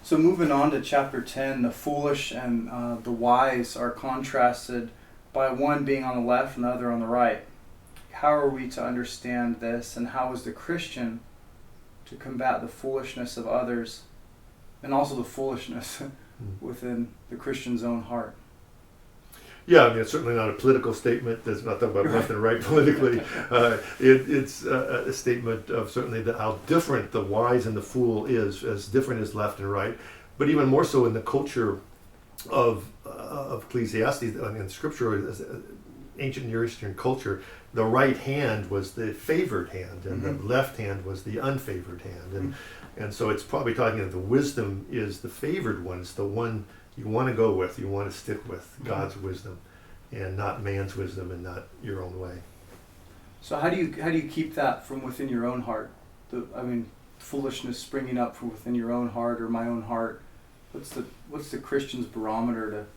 So moving on to chapter 10, the foolish and the wise are contrasted by one being on the left and the other on the right. How are we to understand this, and how is the Christian to combat the foolishness of others and also the foolishness within the Christian's own heart? Yeah, I mean, it's certainly not a political statement. It's not talking about left and right politically. It's a statement of certainly how different the wise and the fool is, as different as left and right. But even more so in the culture of Ecclesiastes, I mean, Scripture, ancient Near Eastern culture, the right hand was the favored hand, and the left hand was the unfavored hand. And so it's probably talking that the wisdom is the favored one. It's the one you want to go with, you want to stick with, God's wisdom, and not man's wisdom, and not your own way. So how do you keep that from within your own heart? Foolishness springing up from within your own heart or my own heart. What's the Christian's barometer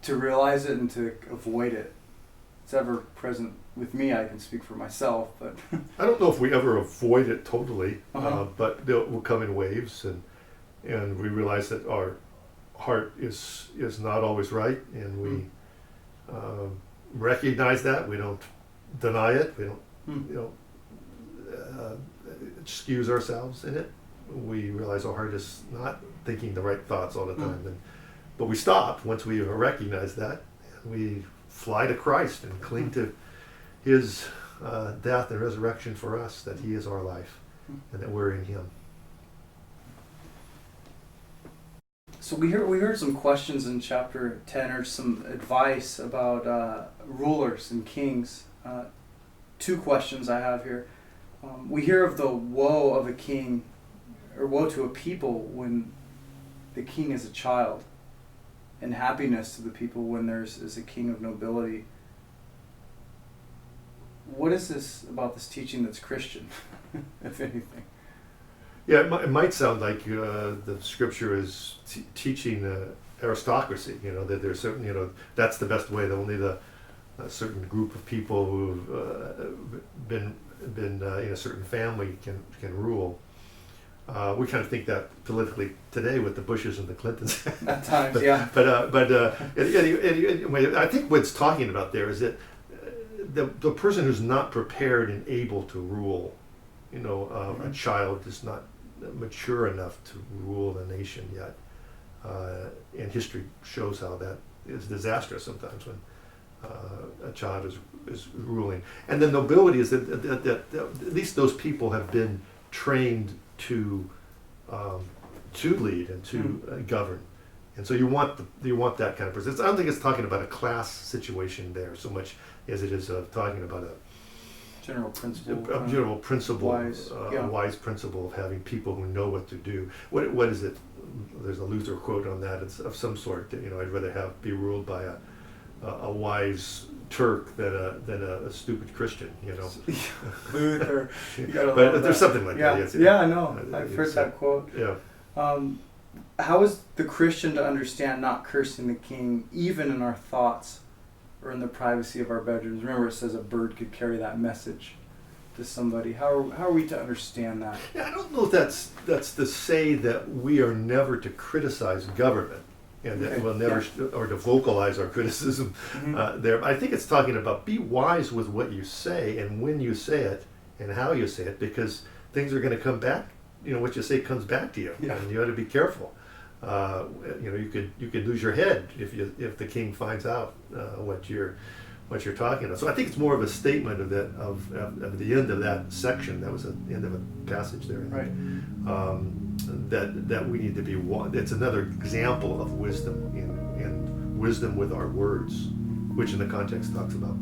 to realize it and to avoid it? It's ever present with me. I can speak for myself, but I don't know if we ever avoid it totally, but it will come in waves, and we realize that our heart is not always right, and we recognize that. We don't deny it. We don't excuse ourselves in it. We realize our heart is not thinking the right thoughts all the time, but we stop once we recognize that, and we fly to Christ and cling to His death and resurrection for us, that He is our life and that we're in Him. So we heard some questions in chapter 10, or some advice about rulers and kings. Two questions I have here. We hear of the woe of a king, or woe to a people when the king is a child, and happiness to the people when there's a king of nobility. What is this about this teaching that's Christian, if anything? Yeah, it might sound like the Scripture is teaching aristocracy. That there's certain, that's the best way. That only a certain group of people who've been in a certain family can rule. We kind of think that politically today with the Bushes and the Clintons. At times, yeah. But anyway, I think what it's talking about there is that the person who's not prepared and able to rule, a child is not mature enough to rule the nation yet, and history shows how that is disastrous sometimes when a child is ruling. And the nobility is that at least those people have been trained to lead and to govern, and so you want that kind of person. I don't think it's talking about a class situation there so much as it is talking about a general principle, a wise principle of having people who know what to do. What is it? There's a Luther quote on that. It's of some sort. I'd rather be ruled by a wise Turk than a stupid Christian. Luther. But there's something like that. Yeah, I know. I've heard that quote. Yeah. How is the Christian to understand not cursing the king, even in our thoughts or in the privacy of our bedrooms? Remember, it says a bird could carry that message to somebody. How are we to understand that? Yeah, I don't know if that's to say that we are never to criticize government, and that we'll never or to vocalize our criticism there. I think it's talking about be wise with what you say and when you say it and how you say it, because things are going to come back. What you say comes back to you, and you ought to be careful. You could lose your head if the king finds out what you're talking about. So I think it's more of a statement of the end of that section. That was the end of a passage there. Right. That we need to be. It's another example of wisdom and wisdom with our words, which in the context talks about